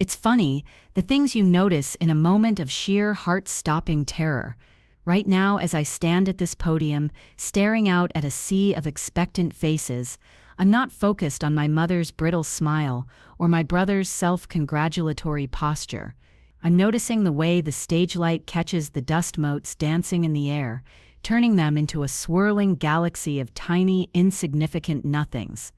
It's funny, the things you notice in a moment of sheer heart-stopping terror. Right now, as I stand at this podium, staring out at a sea of expectant faces, I'm not focused on my mother's brittle smile or my brother's self-congratulatory posture. I'm noticing the way the stage light catches the dust motes dancing in the air, turning them into a swirling galaxy of tiny, insignificant nothings.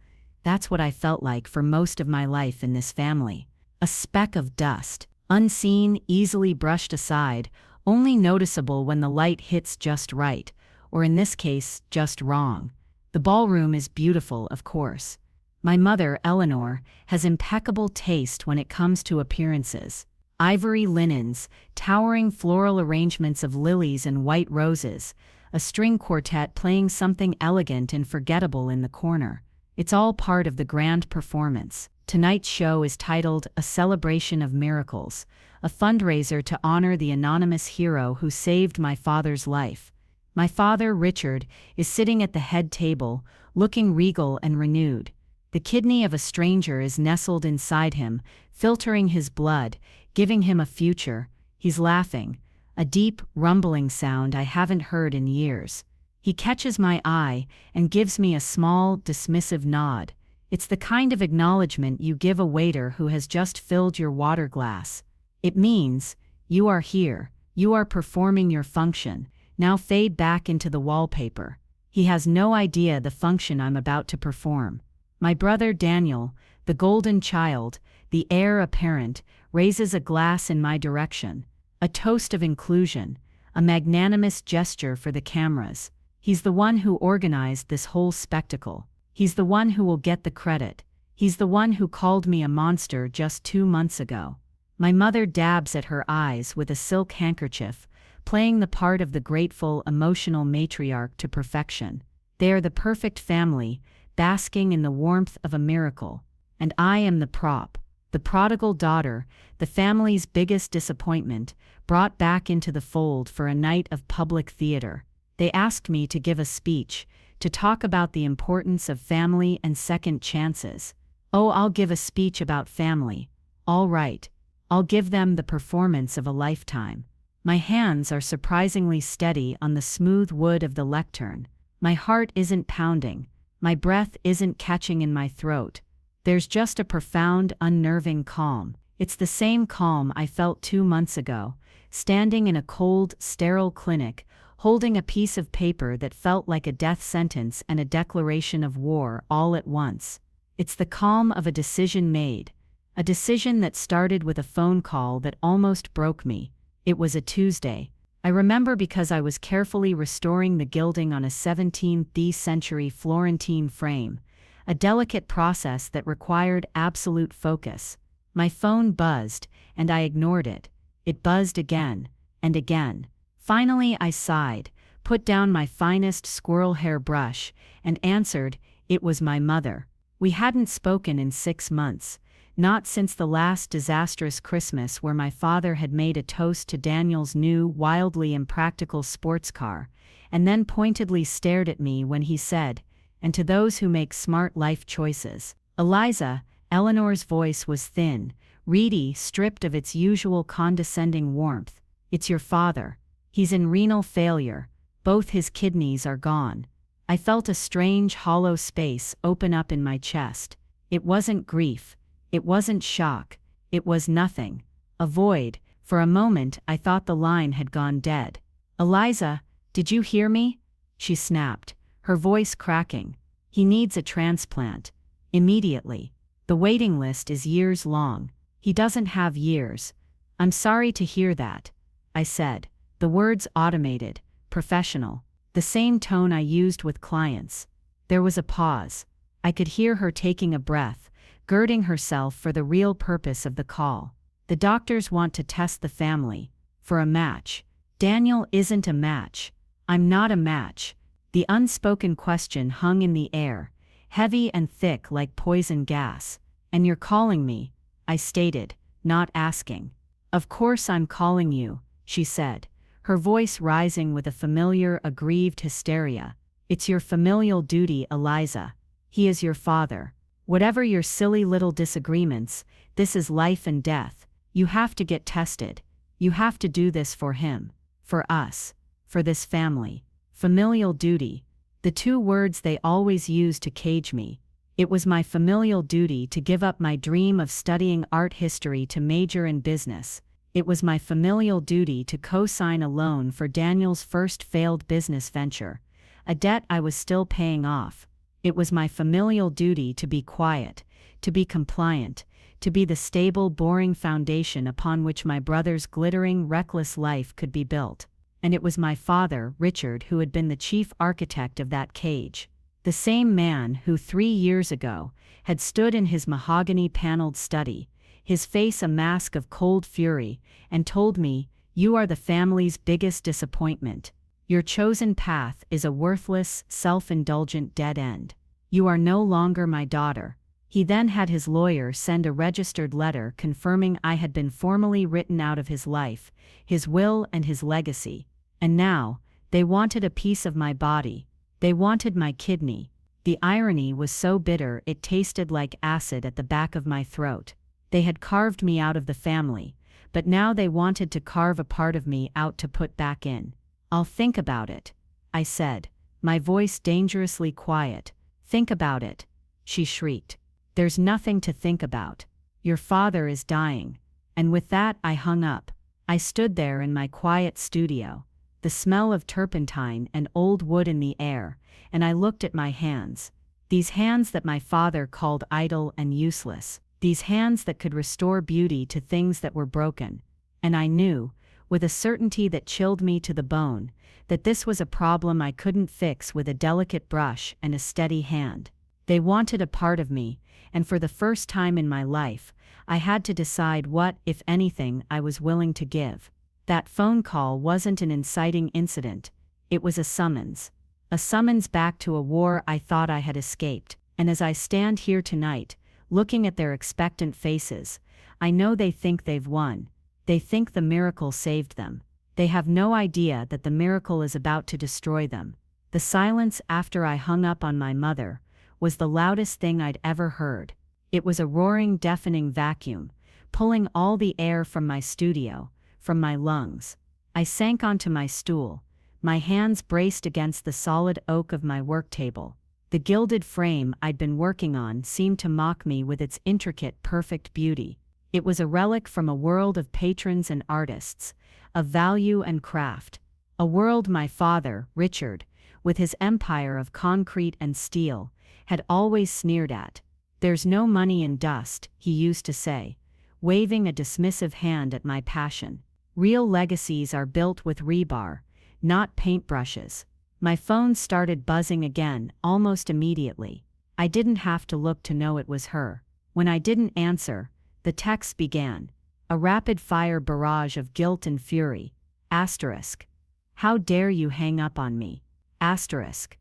That's what I felt like for most of my life in this family. A speck of dust, unseen, easily brushed aside, only noticeable when the light hits just right, or in this case, just wrong. The ballroom is beautiful, of course. My mother, Eleanor, has impeccable taste when it comes to appearances. Ivory linens, towering floral arrangements of lilies and white roses, a string quartet playing something elegant and forgettable in the corner. It's all part of the grand performance. Tonight's show is titled A Celebration of Miracles, a fundraiser to honor the anonymous hero who saved my father's life. My father, Richard, is sitting at the head table, looking regal and renewed. The kidney of a stranger is nestled inside him, filtering his blood, giving him a future. He's laughing, a deep, rumbling sound I haven't heard in years. He catches my eye and gives me a small, dismissive nod. It's the kind of acknowledgement you give a waiter who has just filled your water glass. It means, you are here, you are performing your function, now fade back into the wallpaper. He has no idea the function I'm about to perform. My brother Daniel, the golden child, the heir apparent, raises a glass in my direction, a toast of inclusion, a magnanimous gesture for the cameras. He's the one who organized this whole spectacle. He's the one who will get the credit. He's the one who called me a monster just 2 months ago. My mother dabs at her eyes with a silk handkerchief, playing the part of the grateful, emotional matriarch to perfection. They are the perfect family, basking in the warmth of a miracle. And I am the prop, the prodigal daughter, the family's biggest disappointment, brought back into the fold for a night of public theater. They asked me to give a speech, to talk about the importance of family and second chances. Oh, I'll give a speech about family. All right. I'll give them the performance of a lifetime. My hands are surprisingly steady on the smooth wood of the lectern. My heart isn't pounding. My breath isn't catching in my throat. There's just a profound, unnerving calm. It's the same calm I felt 2 months ago, standing in a cold, sterile clinic, holding a piece of paper that felt like a death sentence and a declaration of war all at once. It's the calm of a decision made, a decision that started with a phone call that almost broke me. It was a Tuesday. I remember because I was carefully restoring the gilding on a 17th century Florentine frame, a delicate process that required absolute focus. My phone buzzed, and I ignored it. It buzzed again, and again. Finally, I sighed, put down my finest squirrel hair brush, and answered. It was my mother. We hadn't spoken in 6 months, not since the last disastrous Christmas where my father had made a toast to Daniel's new, wildly impractical sports car, and then pointedly stared at me when he said, "And to those who make smart life choices." Eliza, Eleanor's voice was thin, reedy, stripped of its usual condescending warmth. "It's your father. He's in renal failure. Both his kidneys are gone." I felt a strange, hollow space open up in my chest. It wasn't grief. It wasn't shock. It was nothing. A void. For a moment, I thought the line had gone dead. "Eliza, did you hear me?" she snapped, her voice cracking. "He needs a transplant. Immediately. The waiting list is years long. He doesn't have years." "I'm sorry to hear that," I said. The words automated, professional, the same tone I used with clients. There was a pause. I could hear her taking a breath, girding herself for the real purpose of the call. "The doctors want to test the family. For a match." "Daniel isn't a match. I'm not a match." The unspoken question hung in the air, heavy and thick like poison gas. "And you're calling me," I stated, not asking. "Of course I'm calling you," she said, her voice rising with a familiar, aggrieved hysteria. "It's your familial duty, Eliza. He is your father. Whatever your silly little disagreements, this is life and death. You have to get tested. You have to do this for him, for us, for this family. Familial duty, the two words they always use to cage me. It was my familial duty to give up my dream of studying art history to major in business. It was my familial duty to co-sign a loan for Daniel's first failed business venture, a debt I was still paying off. It was my familial duty to be quiet, to be compliant, to be the stable, boring foundation upon which my brother's glittering, reckless life could be built. And it was my father, Richard, who had been the chief architect of that cage. The same man who 3 years ago had stood in his mahogany-paneled study, his face a mask of cold fury, and told me, "You are the family's biggest disappointment. Your chosen path is a worthless, self-indulgent dead end. You are no longer my daughter." He then had his lawyer send a registered letter confirming I had been formally written out of his life, his will and his legacy. And now, they wanted a piece of my body. They wanted my kidney. The irony was so bitter it tasted like acid at the back of my throat. They had carved me out of the family, but now they wanted to carve a part of me out to put back in. "I'll think about it," I said, my voice dangerously quiet. "Think about it," she shrieked. "There's nothing to think about. Your father is dying." And with that I hung up. I stood there in my quiet studio, the smell of turpentine and old wood in the air, and I looked at my hands. These hands that my father called idle and useless. These hands that could restore beauty to things that were broken. And I knew, with a certainty that chilled me to the bone, that this was a problem I couldn't fix with a delicate brush and a steady hand. They wanted a part of me, and for the first time in my life, I had to decide what, if anything, I was willing to give. That phone call wasn't an inciting incident. It was a summons. A summons back to a war I thought I had escaped. And as I stand here tonight, looking at their expectant faces, I know they think they've won. They think the miracle saved them. They have no idea that the miracle is about to destroy them. The silence after I hung up on my mother was the loudest thing I'd ever heard. It was a roaring, deafening vacuum, pulling all the air from my studio, from my lungs. I sank onto my stool, my hands braced against the solid oak of my work table. The gilded frame I'd been working on seemed to mock me with its intricate, perfect beauty. It was a relic from a world of patrons and artists, of value and craft. A world my father, Richard, with his empire of concrete and steel, had always sneered at. "There's no money in dust," he used to say, waving a dismissive hand at my passion. "Real legacies are built with rebar, not paintbrushes." My phone started buzzing again, almost immediately. I didn't have to look to know it was her. When I didn't answer, the text began. A rapid-fire barrage of guilt and fury. Asterisk. "How dare you hang up on me?" Asterisk.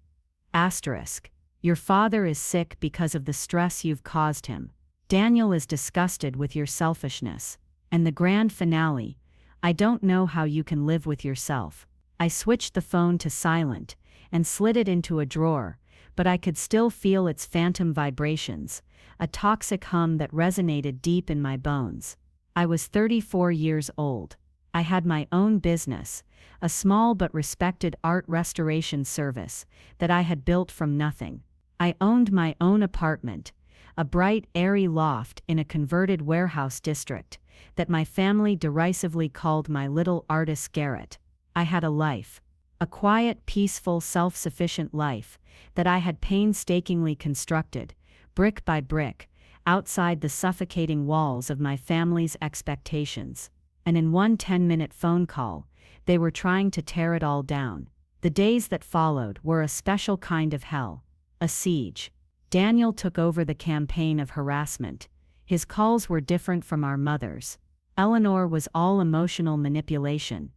Asterisk. "Your father is sick because of the stress you've caused him. Daniel is disgusted with your selfishness." And the grand finale. "I don't know how you can live with yourself." I switched the phone to silent and slid it into a drawer, but I could still feel its phantom vibrations, a toxic hum that resonated deep in my bones. I was 34 years old. I had my own business, a small but respected art restoration service that I had built from nothing. I owned my own apartment, a bright, airy loft in a converted warehouse district that my family derisively called my little artist's garret. I had a life, a quiet, peaceful, self-sufficient life that I had painstakingly constructed, brick by brick, outside the suffocating walls of my family's expectations. And in one 10-minute phone call, they were trying to tear it all down. The days that followed were a special kind of hell, a siege. Daniel took over the campaign of harassment. His calls were different from our mother's. Eleanor was all emotional manipulation.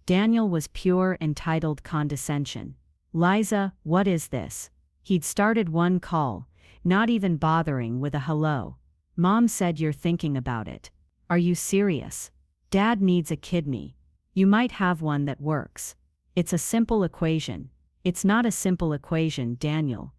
Daniel was pure, entitled condescension. "Liza, what is this?" He'd started one call, not even bothering with a hello. "Mom said you're thinking about it. Are you serious? Dad needs a kidney. You might have one that works. It's a simple equation." "It's not a simple equation, Daniel,"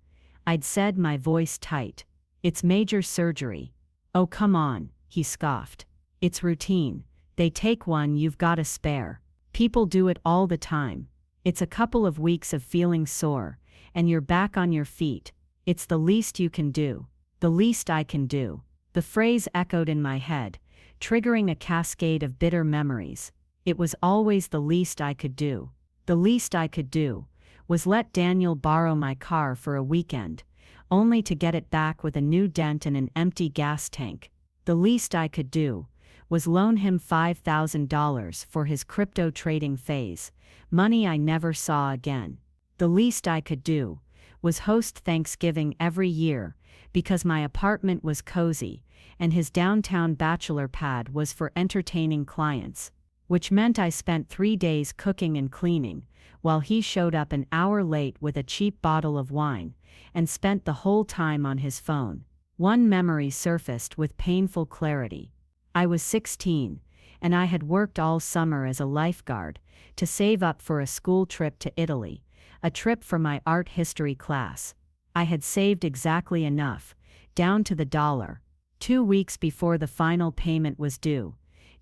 I'd said, my voice tight. It's major surgery. Oh, come on, he scoffed. It's routine. They take one you've got a spare. People do it all the time. It's a couple of weeks of feeling sore, and you're back on your feet. It's the least you can do. The least I can do. The phrase echoed in my head, triggering a cascade of bitter memories. It was always the least I could do. The least I could do was let Daniel borrow my car for a weekend, only to get it back with a new dent and an empty gas tank. The least I could do was loan him $5,000 for his crypto trading phase, money I never saw again. The least I could do was host Thanksgiving every year because my apartment was cozy and his downtown bachelor pad was for entertaining clients, which meant I spent 3 days cooking and cleaning, while he showed up an hour late with a cheap bottle of wine and spent the whole time on his phone. One memory surfaced with painful clarity. I was 16, and I had worked all summer as a lifeguard to save up for a school trip to Italy, a trip for my art history class. I had saved exactly enough, down to the dollar. 2 weeks before the final payment was due,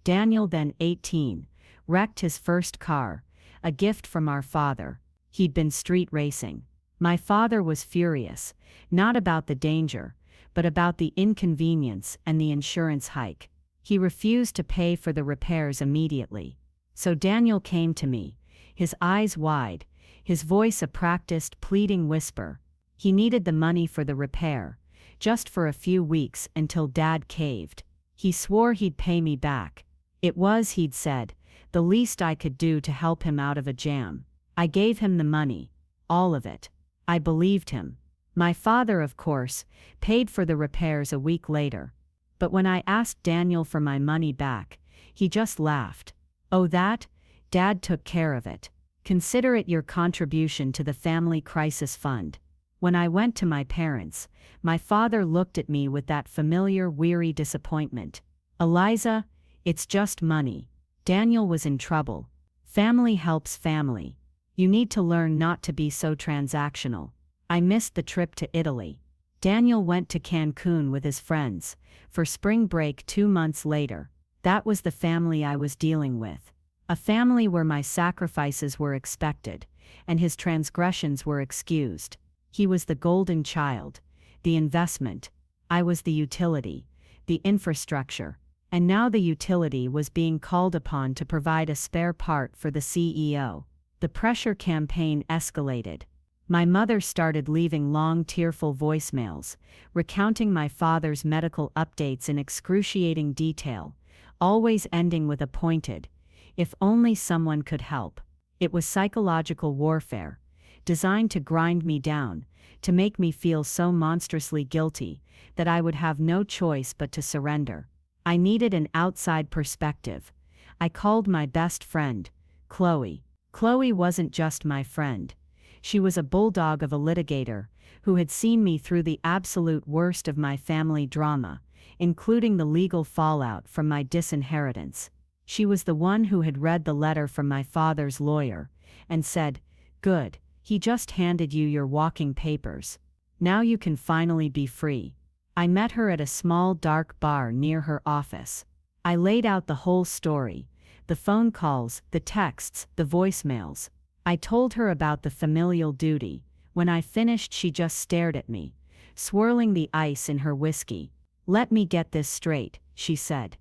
Daniel, then 18, wrecked his first car, a gift from our father. He'd been street racing. My father was furious, not about the danger, but about the inconvenience and the insurance hike. He refused to pay for the repairs immediately. So Daniel came to me, his eyes wide, his voice a practiced, pleading whisper. He needed the money for the repair, just for a few weeks until Dad caved. He swore he'd pay me back. It was, he'd said, the least I could do to help him out of a jam. I gave him the money, all of it. I believed him. My father, of course, paid for the repairs a week later. But when I asked Daniel for my money back, he just laughed. Oh, that? Dad took care of it. Consider it your contribution to the family crisis fund. When I went to my parents, my father looked at me with that familiar, weary disappointment. Eliza, it's just money. Daniel was in trouble. Family helps family. You need to learn not to be so transactional. I missed the trip to Italy. Daniel went to Cancun with his friends for spring break 2 months later. That was the family I was dealing with. A family where my sacrifices were expected, and his transgressions were excused. He was the golden child, the investment. I was the utility, the infrastructure. And now the utility was being called upon to provide a spare part for the CEO. The pressure campaign escalated. My mother started leaving long, tearful voicemails, recounting my father's medical updates in excruciating detail, always ending with a pointed, "If only someone could help." It was psychological warfare, designed to grind me down, to make me feel so monstrously guilty that I would have no choice but to surrender. I needed an outside perspective. I called my best friend, Chloe. Chloe wasn't just my friend. She was a bulldog of a litigator who had seen me through the absolute worst of my family drama, including the legal fallout from my disinheritance. She was the one who had read the letter from my father's lawyer and said, "Good, he just handed you your walking papers. Now you can finally be free." I met her at a small dark bar near her office. I laid out the whole story, the phone calls, the texts, the voicemails. I told her about the familial duty. When I finished, she just stared at me, swirling the ice in her whiskey. "Let me get this straight," she said,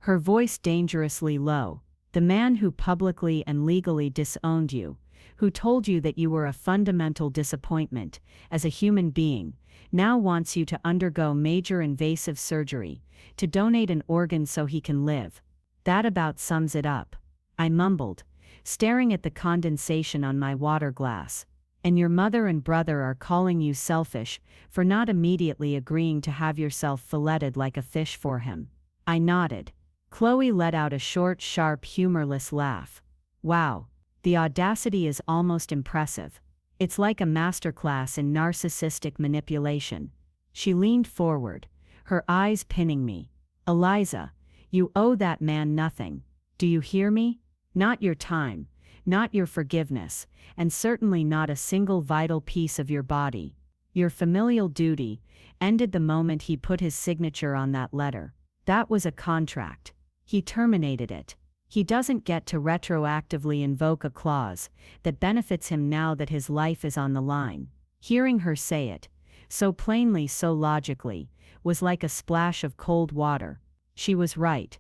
her voice dangerously low. "The man who publicly and legally disowned you, who told you that you were a fundamental disappointment as a human being, now wants you to undergo major invasive surgery, to donate an organ so he can live. That about sums it up," I mumbled, staring at the condensation on my water glass. "And your mother and brother are calling you selfish for not immediately agreeing to have yourself filleted like a fish for him." I nodded. Chloe let out a short, sharp, humorless laugh. "Wow, the audacity is almost impressive. It's like a masterclass in narcissistic manipulation." She leaned forward, her eyes pinning me. "Eliza, you owe that man nothing. Do you hear me? Not your time, not your forgiveness, and certainly not a single vital piece of your body. Your familial duty ended the moment he put his signature on that letter. That was a contract. He terminated it. He doesn't get to retroactively invoke a clause that benefits him now that his life is on the line. Hearing her say it, so plainly, so logically, was like a splash of cold water. She was right.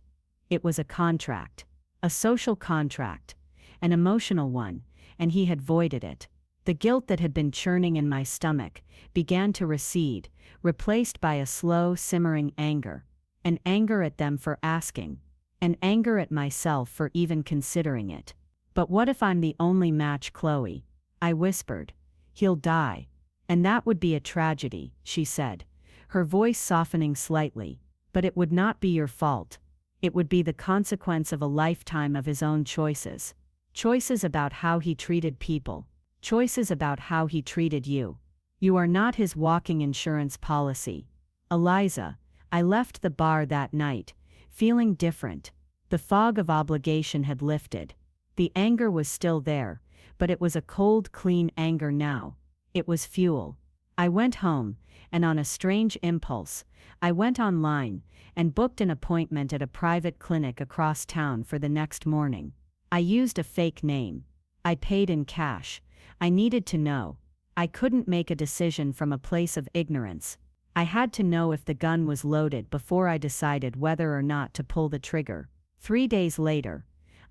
It was a contract. A social contract. An emotional one, and he had voided it. The guilt that had been churning in my stomach began to recede, replaced by a slow, simmering anger. An anger at them for asking. An anger at myself for even considering it. But what if I'm the only match, Chloe? I whispered. He'll die. And that would be a tragedy, she said, her voice softening slightly. But it would not be your fault. It would be the consequence of a lifetime of his own choices. Choices about how he treated people. Choices about how he treated you. You are not his walking insurance policy. Eliza, I left the bar that night, feeling different. The fog of obligation had lifted. The anger was still there, but it was a cold, clean anger now. It was fuel. I went home, and on a strange impulse, I went online and booked an appointment at a private clinic across town for the next morning. I used a fake name. I paid in cash. I needed to know. I couldn't make a decision from a place of ignorance. I had to know if the gun was loaded before I decided whether or not to pull the trigger. 3 days later,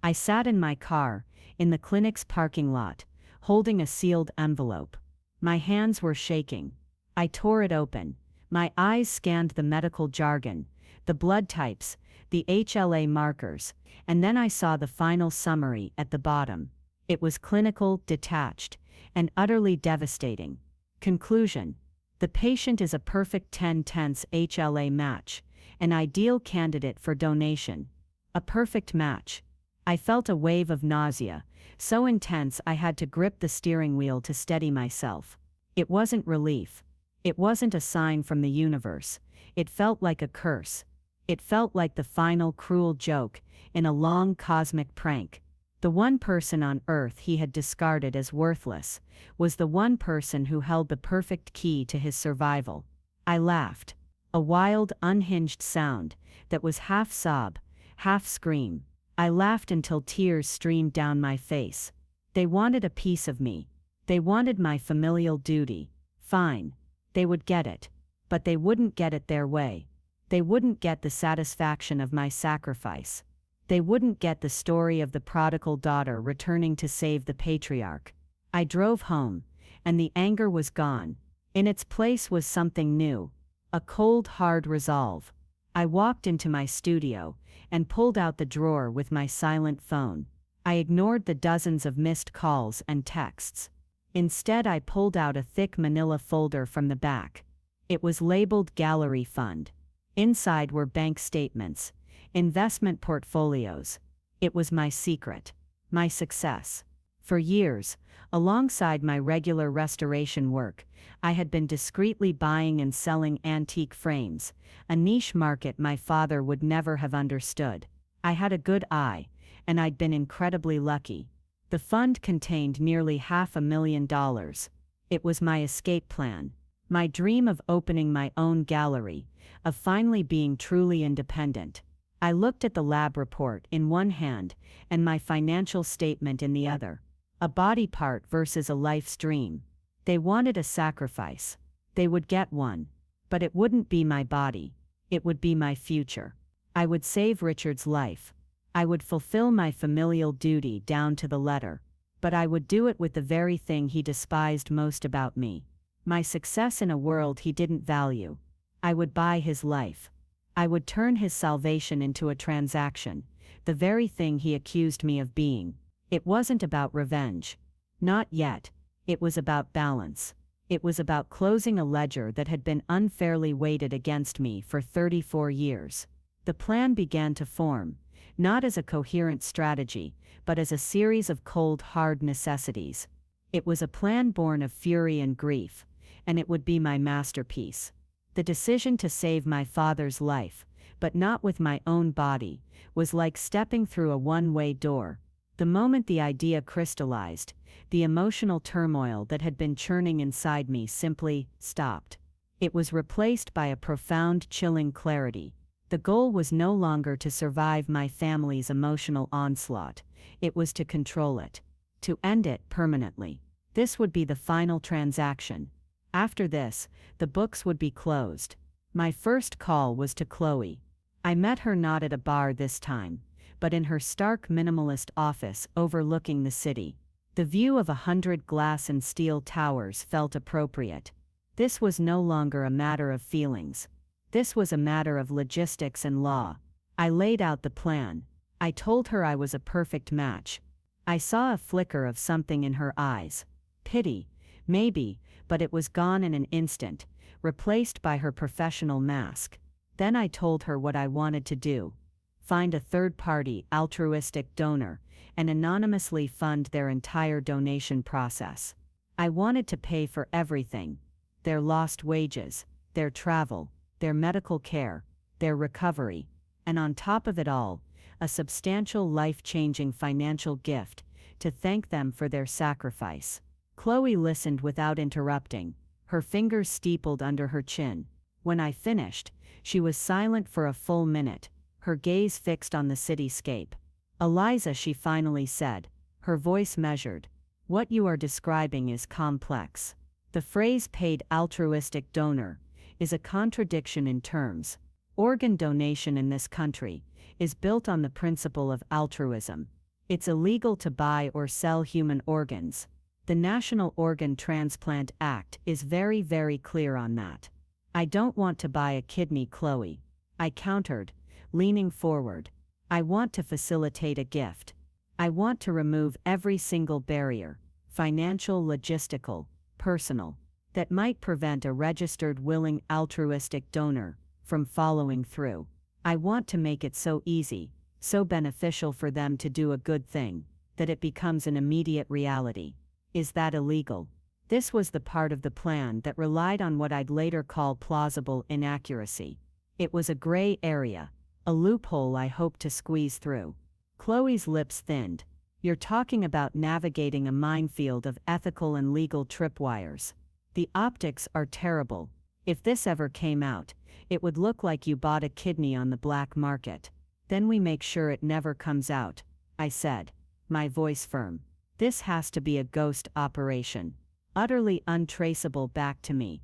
I sat in my car, in the clinic's parking lot, holding a sealed envelope. My hands were shaking. I tore it open. My eyes scanned the medical jargon, the blood types, the HLA markers, and then I saw the final summary at the bottom. It was clinical, detached, and utterly devastating. Conclusion. The patient is a perfect 10/10 HLA match, an ideal candidate for donation. A perfect match. I felt a wave of nausea, so intense I had to grip the steering wheel to steady myself. It wasn't relief. It wasn't a sign from the universe. It felt like a curse. It felt like the final cruel joke in a long cosmic prank. The one person on earth he had discarded as worthless was the one person who held the perfect key to his survival. I laughed. A wild, unhinged sound that was half sob, half scream. I laughed until tears streamed down my face. They wanted a piece of me. They wanted my familial duty. Fine. They would get it. But they wouldn't get it their way. They wouldn't get the satisfaction of my sacrifice. They wouldn't get the story of the prodigal daughter returning to save the patriarch. I drove home, and the anger was gone. In its place was something new. A cold, hard resolve. I walked into my studio and pulled out the drawer with my silent phone. I ignored the dozens of missed calls and texts. Instead, I pulled out a thick manila folder from the back. It was labeled Gallery Fund. Inside were bank statements, investment portfolios. It was my secret, my success. For years, alongside my regular restoration work, I had been discreetly buying and selling antique frames, a niche market my father would never have understood. I had a good eye, and I'd been incredibly lucky. The fund contained nearly $500,000. It was my escape plan, my dream of opening my own gallery, of finally being truly independent. I looked at the lab report in one hand and my financial statement in the other. A body part versus a life's dream. They wanted a sacrifice. They would get one. But it wouldn't be my body. It would be my future. I would save Richard's life. I would fulfill my familial duty down to the letter. But I would do it with the very thing he despised most about me. My success in a world he didn't value. I would buy his life. I would turn his salvation into a transaction, the very thing he accused me of being. It wasn't about revenge. Not yet. It was about balance. It was about closing a ledger that had been unfairly weighted against me for 34 years. The plan began to form, not as a coherent strategy, but as a series of cold, hard necessities. It was a plan born of fury and grief, and it would be my masterpiece. The decision to save my father's life, but not with my own body, was like stepping through a one-way door. The moment the idea crystallized, the emotional turmoil that had been churning inside me simply stopped. It was replaced by a profound, chilling clarity. The goal was no longer to survive my family's emotional onslaught, it was to control it, to end it permanently. This would be the final transaction. After this, the books would be closed. My first call was to Chloe. I met her not at a bar this time, but in her stark minimalist office overlooking the city. The view of 100 glass and steel towers felt appropriate. This was no longer a matter of feelings. This was a matter of logistics and law. I laid out the plan. I told her I was a perfect match. I saw a flicker of something in her eyes. Pity, maybe, but it was gone in an instant, replaced by her professional mask. Then I told her what I wanted to do. Find a third-party, altruistic donor, and anonymously fund their entire donation process. I wanted to pay for everything: their lost wages, their travel, their medical care, their recovery, and on top of it all, a substantial life-changing financial gift to thank them for their sacrifice. Chloe listened without interrupting, her fingers steepled under her chin. When I finished, she was silent for a full minute, her gaze fixed on the cityscape. "Eliza," she finally said, her voice measured, "what you are describing is complex. The phrase paid altruistic donor is a contradiction in terms. Organ donation in this country is built on the principle of altruism. It's illegal to buy or sell human organs. The National Organ Transplant Act is very, very clear on that." "I don't want to buy a kidney, Chloe," I countered, leaning forward. "I want to facilitate a gift. I want to remove every single barrier, financial, logistical, personal, that might prevent a registered willing altruistic donor from following through. I want to make it so easy, so beneficial for them to do a good thing, that it becomes an immediate reality." "Is that illegal?" This was the part of the plan that relied on what I'd later call plausible inaccuracy. It was a gray area, a loophole I hoped to squeeze through. Chloe's lips thinned. "You're talking about navigating a minefield of ethical and legal tripwires. The optics are terrible. If this ever came out, it would look like you bought a kidney on the black market. Then we make sure it never comes out," I said, my voice firm. "This has to be a ghost operation, utterly untraceable back to me."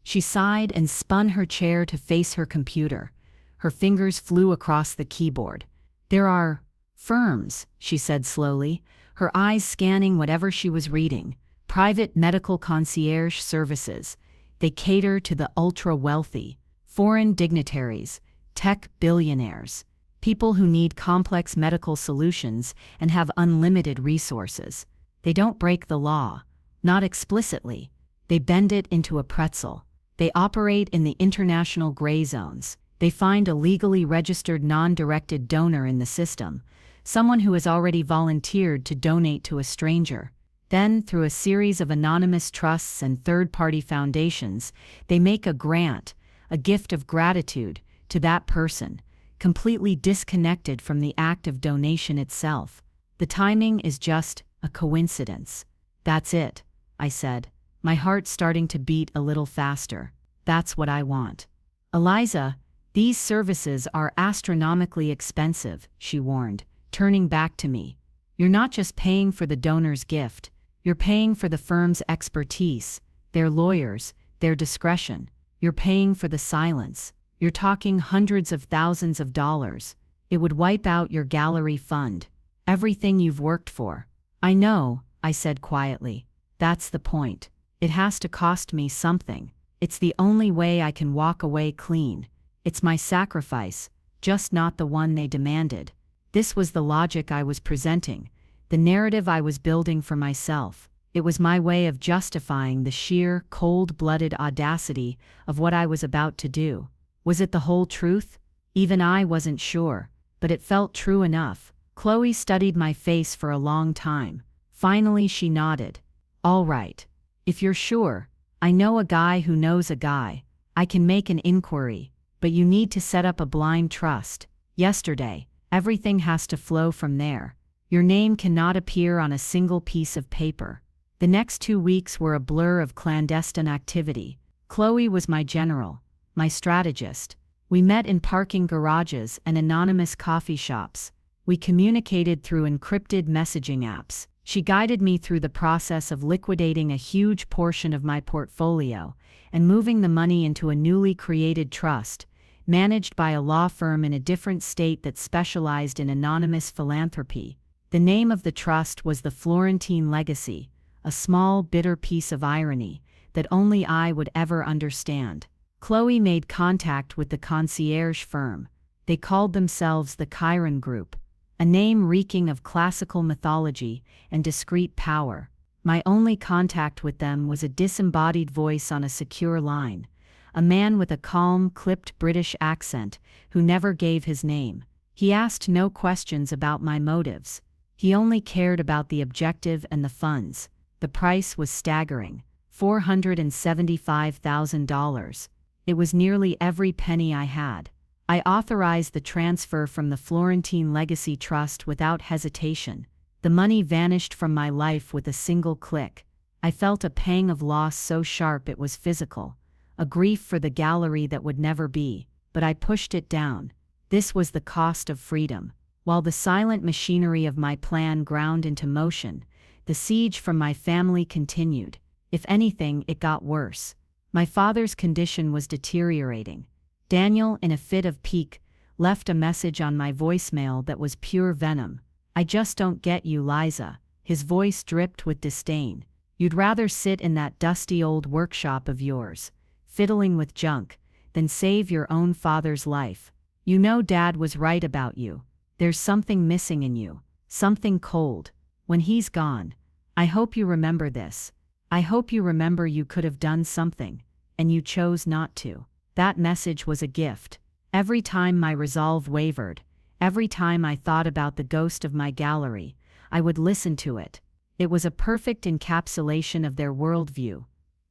She sighed and spun her chair to face her computer. Her fingers flew across the keyboard. "There are firms," she said slowly, her eyes scanning whatever she was reading. "Private medical concierge services. They cater to the ultra-wealthy, foreign dignitaries, tech billionaires, people who need complex medical solutions and have unlimited resources. They don't break the law, not explicitly. They bend it into a pretzel. They operate in the international gray zones. They find a legally registered non-directed donor in the system, someone who has already volunteered to donate to a stranger. Then, through a series of anonymous trusts and third-party foundations, they make a grant, a gift of gratitude, to that person, completely disconnected from the act of donation itself. The timing is just a coincidence." "That's it," I said, my heart starting to beat a little faster. "That's what I want." "Eliza, these services are astronomically expensive," she warned, turning back to me. "You're not just paying for the donor's gift, you're paying for the firm's expertise, their lawyers, their discretion. You're paying for the silence. You're talking hundreds of thousands of dollars. It would wipe out your gallery fund, everything you've worked for." "I know," I said quietly. "That's the point. It has to cost me something. It's the only way I can walk away clean. It's my sacrifice, just not the one they demanded." This was the logic I was presenting, the narrative I was building for myself. It was my way of justifying the sheer, cold-blooded audacity of what I was about to do. Was it the whole truth? Even I wasn't sure, but it felt true enough. Chloe studied my face for a long time. Finally she nodded. "All right. If you're sure, I know a guy who knows a guy. I can make an inquiry, but you need to set up a blind trust. Yesterday, everything has to flow from there. Your name cannot appear on a single piece of paper. The next 2 weeks were a blur of clandestine activity. Chloe was my general, my strategist. We met in parking garages and anonymous coffee shops. We communicated through encrypted messaging apps. She guided me through the process of liquidating a huge portion of my portfolio and moving the money into a newly created trust, managed by a law firm in a different state that specialized in anonymous philanthropy. The name of the trust was the Florentine Legacy, a small, bitter piece of irony that only I would ever understand. Chloe made contact with the concierge firm. They called themselves the Chiron Group, a name reeking of classical mythology and discreet power. My only contact with them was a disembodied voice on a secure line, a man with a calm, clipped British accent who never gave his name. He asked no questions about my motives. He only cared about the objective and the funds. The price was staggering, $475,000. It was nearly every penny I had. I authorized the transfer from the Florentine Legacy Trust without hesitation. The money vanished from my life with a single click. I felt a pang of loss so sharp it was physical, a grief for the gallery that would never be, but I pushed it down. This was the cost of freedom. While the silent machinery of my plan ground into motion, the siege from my family continued. If anything, it got worse. My father's condition was deteriorating. Daniel, in a fit of pique, left a message on my voicemail that was pure venom. "I just don't get you, Liza." His voice dripped with disdain. "You'd rather sit in that dusty old workshop of yours, fiddling with junk, than save your own father's life. You know Dad was right about you. There's something missing in you, something cold. When he's gone, I hope you remember this. I hope you remember you could have done something, and you chose not to." That message was a gift. Every time my resolve wavered, every time I thought about the ghost of my gallery, I would listen to it. It was a perfect encapsulation of their worldview.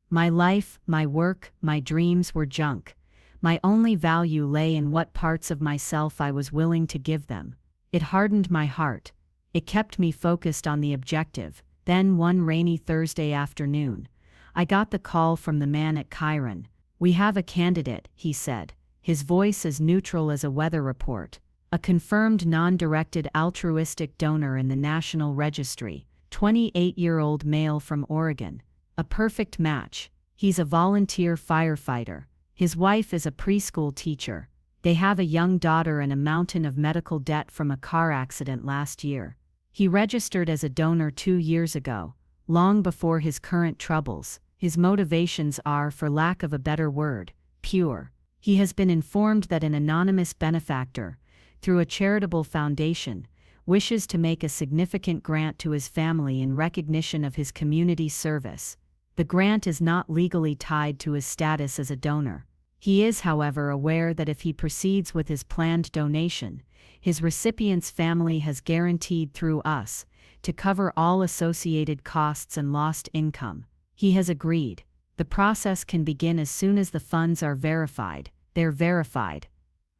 My life, my work, my dreams were junk. My only value lay in what parts of myself I was willing to give them. It hardened my heart. It kept me focused on the objective. Then one rainy Thursday afternoon, I got the call from the man at Chiron. "We have a candidate," he said, his voice as neutral as a weather report. "A confirmed non-directed altruistic donor in the National Registry, 28-year-old male from Oregon. A perfect match. He's a volunteer firefighter. His wife is a preschool teacher. They have a young daughter and a mountain of medical debt from a car accident last year. He registered as a donor 2 years ago, long before his current troubles. His motivations are, for lack of a better word, pure. He has been informed that an anonymous benefactor, through a charitable foundation, wishes to make a significant grant to his family in recognition of his community service. The grant is not legally tied to his status as a donor. He is, however, aware that if he proceeds with his planned donation, his recipient's family has guaranteed through us to cover all associated costs and lost income. He has agreed. The process can begin as soon as the funds are verified." "They're verified,"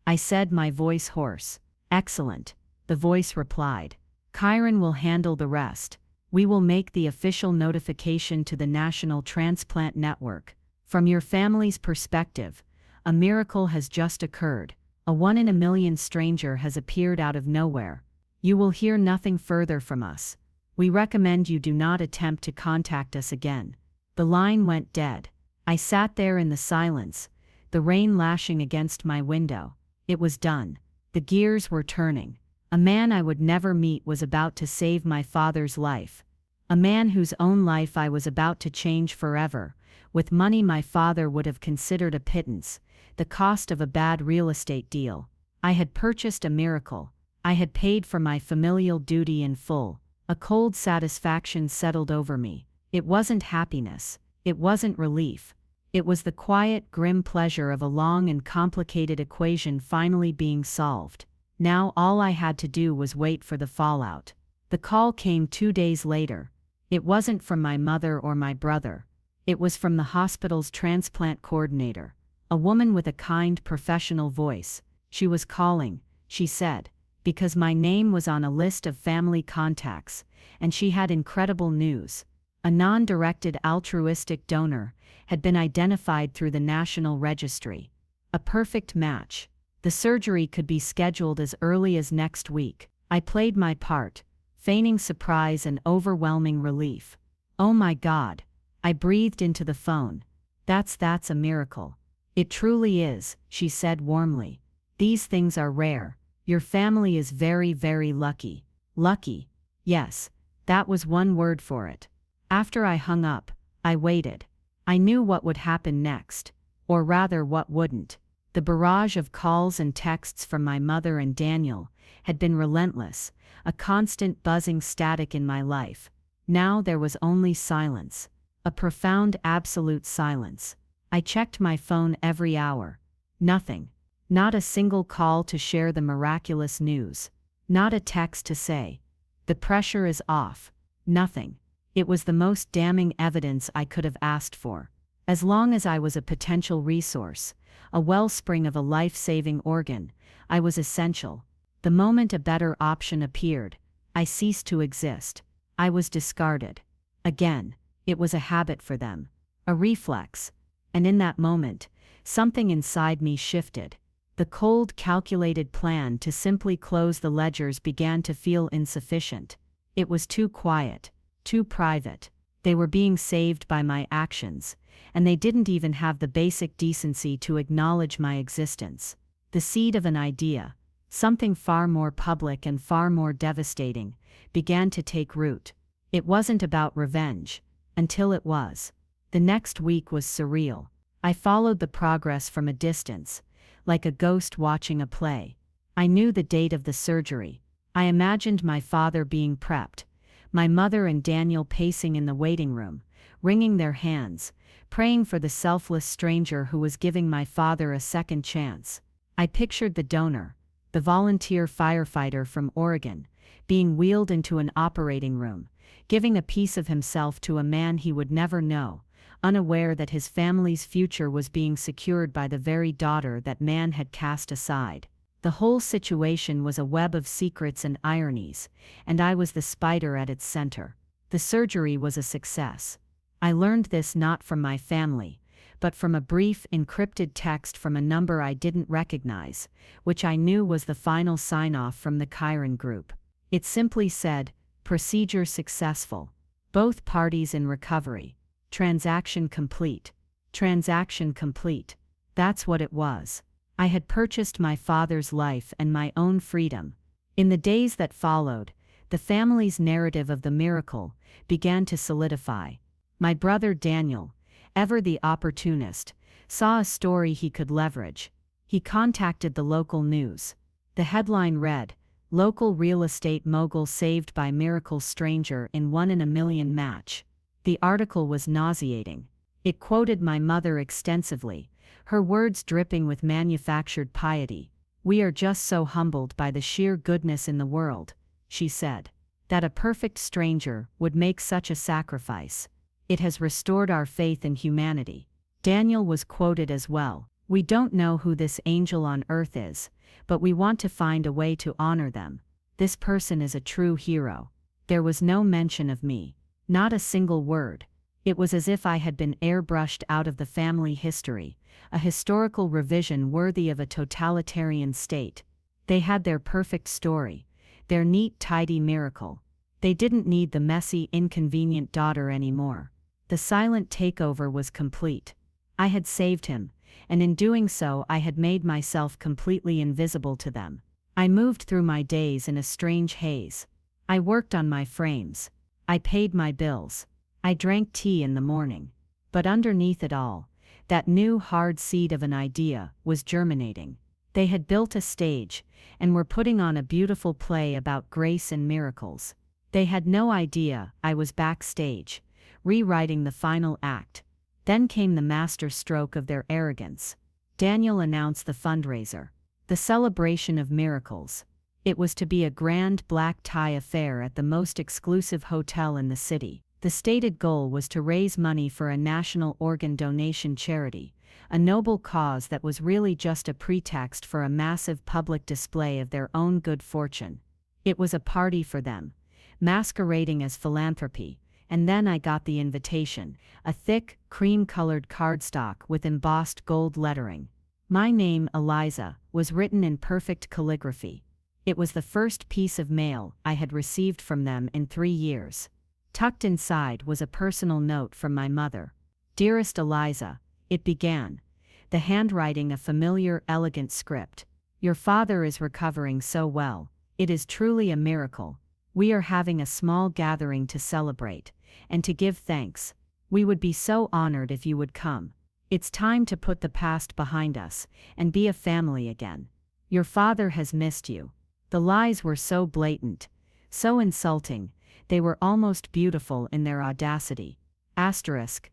I said, my voice hoarse. "Excellent," the voice replied. "Chiron will handle the rest. We will make the official notification to the National Transplant Network. From your family's perspective, a miracle has just occurred. A 1 in a million stranger has appeared out of nowhere. You will hear nothing further from us. We recommend you do not attempt to contact us again." The line went dead. I sat there in the silence, the rain lashing against my window. It was done. The gears were turning. A man I would never meet was about to save my father's life. A man whose own life I was about to change forever, with money my father would have considered a pittance, the cost of a bad real estate deal. I had purchased a miracle. I had paid for my familial duty in full. A cold satisfaction settled over me. It wasn't happiness. It wasn't relief. It was the quiet, grim pleasure of a long and complicated equation finally being solved. Now all I had to do was wait for the fallout. The call came 2 days later. It wasn't from my mother or my brother. It was from the hospital's transplant coordinator, a woman with a kind, professional voice. She was calling, she said, because my name was on a list of family contacts, and she had incredible news. A non-directed altruistic donor had been identified through the National Registry. A perfect match. The surgery could be scheduled as early as next week. I played my part, feigning surprise and overwhelming relief. "Oh my God," I breathed into the phone. That's a miracle." "It truly is," she said warmly. "These things are rare. Your family is very, very lucky." Lucky? Yes, that was one word for it. After I hung up, I waited. I knew what would happen next. Or rather, what wouldn't. The barrage of calls and texts from my mother and Daniel had been relentless, a constant buzzing static in my life. Now there was only silence. A profound, absolute silence. I checked my phone every hour. Nothing. Not a single call to share the miraculous news. Not a text to say, "The pressure is off." Nothing. It was the most damning evidence I could have asked for. As long as I was a potential resource, a wellspring of a life-saving organ, I was essential. The moment a better option appeared, I ceased to exist. I was discarded. Again, it was a habit for them. A reflex. And in that moment, something inside me shifted. The cold, calculated plan to simply close the ledgers began to feel insufficient. It was too quiet, too private. They were being saved by my actions, and they didn't even have the basic decency to acknowledge my existence. The seed of an idea, something far more public and far more devastating, began to take root. It wasn't about revenge, until it was. The next week was surreal. I followed the progress from a distance, like a ghost watching a play. I knew the date of the surgery. I imagined my father being prepped, my mother and Daniel pacing in the waiting room, wringing their hands, praying for the selfless stranger who was giving my father a second chance. I pictured the donor, the volunteer firefighter from Oregon, being wheeled into an operating room, giving a piece of himself to a man he would never know, unaware that his family's future was being secured by the very daughter that man had cast aside. The whole situation was a web of secrets and ironies, and I was the spider at its center. The surgery was a success. I learned this not from my family, but from a brief, encrypted text from a number I didn't recognize, which I knew was the final sign-off from the Chiron group. It simply said, "Procedure successful. Both parties in recovery. Transaction complete." Transaction complete. That's what it was. I had purchased my father's life and my own freedom. In the days that followed, the family's narrative of the miracle began to solidify. My brother Daniel, ever the opportunist, saw a story he could leverage. He contacted the local news. The headline read, "Local real estate mogul saved by miracle stranger in 1 in a million match." The article was nauseating. It quoted my mother extensively, her words dripping with manufactured piety. "We are just so humbled by the sheer goodness in the world," she said, "that a perfect stranger would make such a sacrifice. It has restored our faith in humanity." Daniel was quoted as well. "We don't know who this angel on earth is, but we want to find a way to honor them. This person is a true hero." There was no mention of me. Not a single word. It was as if I had been airbrushed out of the family history, a historical revision worthy of a totalitarian state. They had their perfect story, their neat, tidy miracle. They didn't need the messy, inconvenient daughter anymore. The silent takeover was complete. I had saved him, and in doing so I had made myself completely invisible to them. I moved through my days in a strange haze. I worked on my frames. I paid my bills. I drank tea in the morning. But underneath it all, that new hard seed of an idea was germinating. They had built a stage, and were putting on a beautiful play about grace and miracles. They had no idea I was backstage, rewriting the final act. Then came the master stroke of their arrogance. Daniel announced the fundraiser, the celebration of miracles. It was to be a grand black tie affair at the most exclusive hotel in the city. The stated goal was to raise money for a national organ donation charity, a noble cause that was really just a pretext for a massive public display of their own good fortune. It was a party for them, masquerading as philanthropy, and then I got the invitation, a thick, cream-colored cardstock with embossed gold lettering. My name, Eliza, was written in perfect calligraphy. It was the first piece of mail I had received from them in 3 years. Tucked inside was a personal note from my mother. "Dearest Eliza," it began, the handwriting a familiar, elegant script. "Your father is recovering so well. It is truly a miracle. We are having a small gathering to celebrate, and to give thanks. We would be so honored if you would come. It's time to put the past behind us, and be a family again. Your father has missed you." The lies were so blatant, so insulting, they were almost beautiful in their audacity. Asterisk.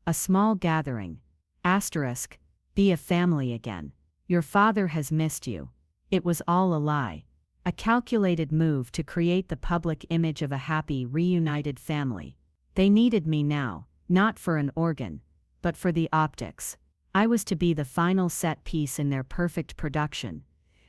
A small gathering. Asterisk. Be a family again. Your father has missed you. It was all a lie. A calculated move to create the public image of a happy, reunited family. They needed me now, not for an organ, but for the optics. I was to be the final set piece in their perfect production.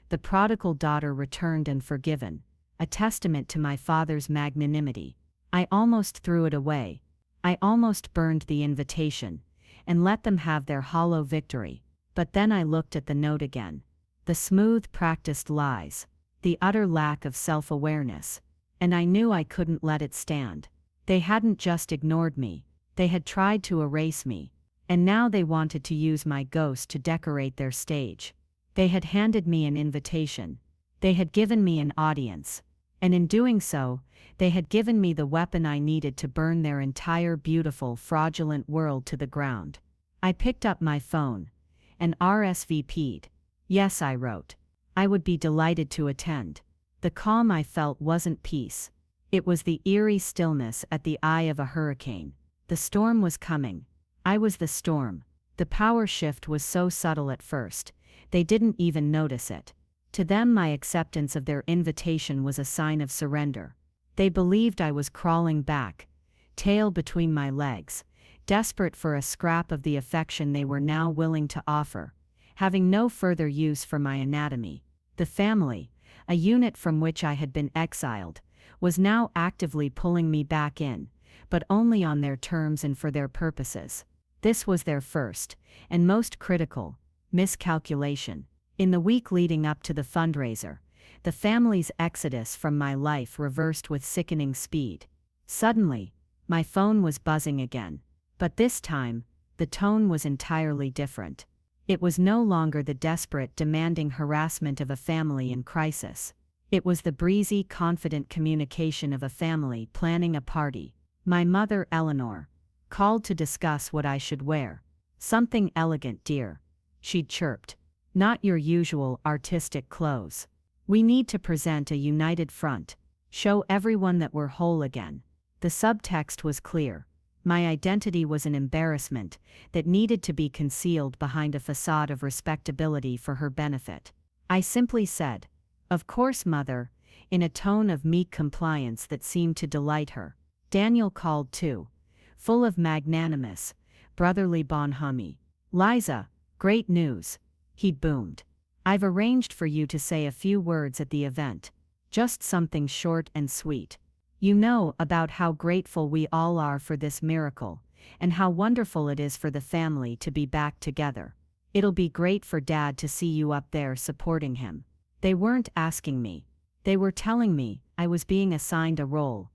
The prodigal daughter returned and forgiven, a testament to my father's magnanimity. I almost threw it away. I almost burned the invitation, and let them have their hollow victory. But then I looked at the note again. The smooth, practiced lies. The utter lack of self-awareness. And I knew I couldn't let it stand. They hadn't just ignored me. They had tried to erase me. And now they wanted to use my ghost to decorate their stage. They had handed me an invitation. They had given me an audience. And in doing so, they had given me the weapon I needed to burn their entire beautiful, fraudulent world to the ground. I picked up my phone and RSVP'd. Yes, I wrote. I would be delighted to attend. The calm I felt wasn't peace. It was the eerie stillness at the eye of a hurricane. The storm was coming. I was the storm. The power shift was so subtle at first, they didn't even notice it. To them, my acceptance of their invitation was a sign of surrender. They believed I was crawling back, tail between my legs, desperate for a scrap of the affection they were now willing to offer, having no further use for my anatomy. The family, a unit from which I had been exiled, was now actively pulling me back in, but only on their terms and for their purposes. This was their first, and most critical, miscalculation. In the week leading up to the fundraiser, the family's exodus from my life reversed with sickening speed. Suddenly, my phone was buzzing again. But this time, the tone was entirely different. It was no longer the desperate, demanding harassment of a family in crisis. It was the breezy, confident communication of a family planning a party. My mother, Eleanor, called to discuss what I should wear. "Something elegant, dear," she'd chirped. "Not your usual artistic clothes. We need to present a united front, show everyone that we're whole again." The subtext was clear. My identity was an embarrassment that needed to be concealed behind a facade of respectability for her benefit. I simply said, "Of course, Mother," in a tone of meek compliance that seemed to delight her. Daniel called too, full of magnanimous, brotherly bonhomie. "Liza, great news," he boomed. "I've arranged for you to say a few words at the event. Just something short and sweet. You know, about how grateful we all are for this miracle, and how wonderful it is for the family to be back together. It'll be great for Dad to see you up there supporting him." They weren't asking me. They were telling me I was being assigned a role.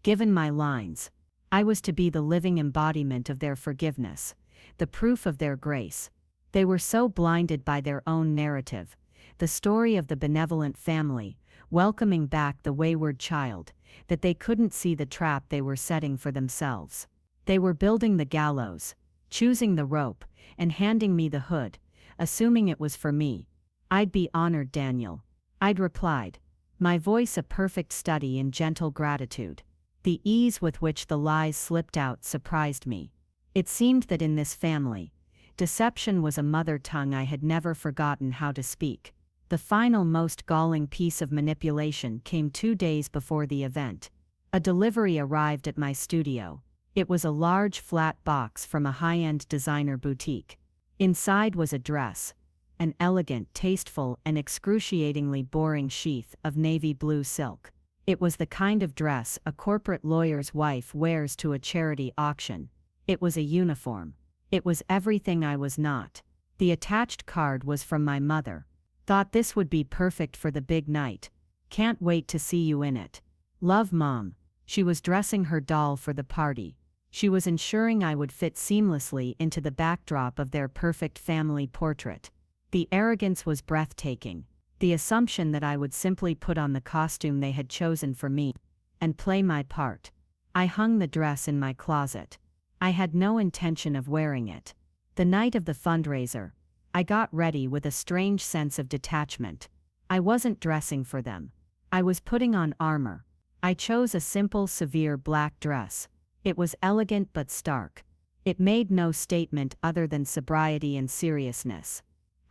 Given my lines, I was to be the living embodiment of their forgiveness, the proof of their grace. They were so blinded by their own narrative, the story of the benevolent family, welcoming back the wayward child, that they couldn't see the trap they were setting for themselves. They were building the gallows, choosing the rope, and handing me the hood, assuming it was for me. "I'd be honored, Daniel," I'd replied, my voice a perfect study in gentle gratitude. The ease with which the lies slipped out surprised me. It seemed that in this family, deception was a mother tongue I had never forgotten how to speak. The final, most galling piece of manipulation came 2 days before the event. A delivery arrived at my studio. It was a large, flat box from a high-end designer boutique. Inside was a dress, an elegant, tasteful, and excruciatingly boring sheath of navy blue silk. It was the kind of dress a corporate lawyer's wife wears to a charity auction. It was a uniform. It was everything I was not. The attached card was from my mother. Thought this would be perfect for the big night. Can't wait to see you in it. Love, Mom. She was dressing her doll for the party. She was ensuring I would fit seamlessly into the backdrop of their perfect family portrait. The arrogance was breathtaking. The assumption that I would simply put on the costume they had chosen for me and play my part. I hung the dress in my closet. I had no intention of wearing it. The night of the fundraiser, I got ready with a strange sense of detachment. I wasn't dressing for them. I was putting on armor. I chose a simple, severe black dress. It was elegant but stark. It made no statement other than sobriety and seriousness.